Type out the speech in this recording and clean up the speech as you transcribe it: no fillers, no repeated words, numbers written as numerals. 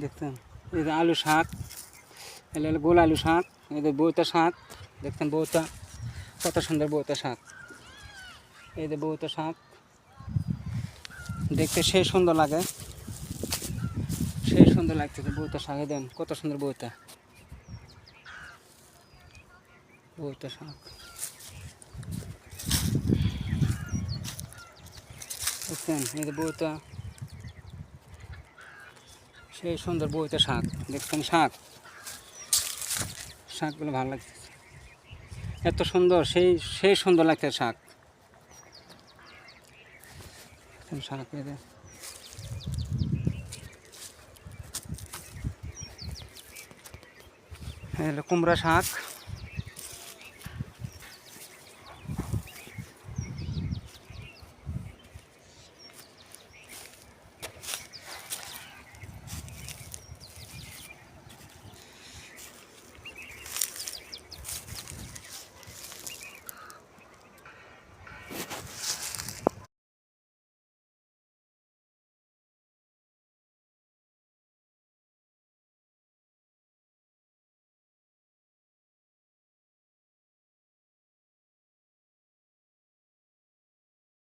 দেখতেন এই যে আলু শাক, এলে হলো গোল আলু শাক, এই যে বউতা শাক দেখতেন, বউতা কত সুন্দর বউতা শাক। এই যে বউতা শাক দেখতে সেই সুন্দর লাগে, সেই সুন্দর লাগতেছে বউতা শাক। দেন কত সুন্দর বউতা, বউতা শাক দেখছেন। এই যে বউতা, সেই সুন্দর বউতা শাক দেখছেন। শাকগুলো ভালো লাগছে, এত সুন্দর, সেই সুন্দর লাগছে শাক। শাক হলো কুমড়া শাক।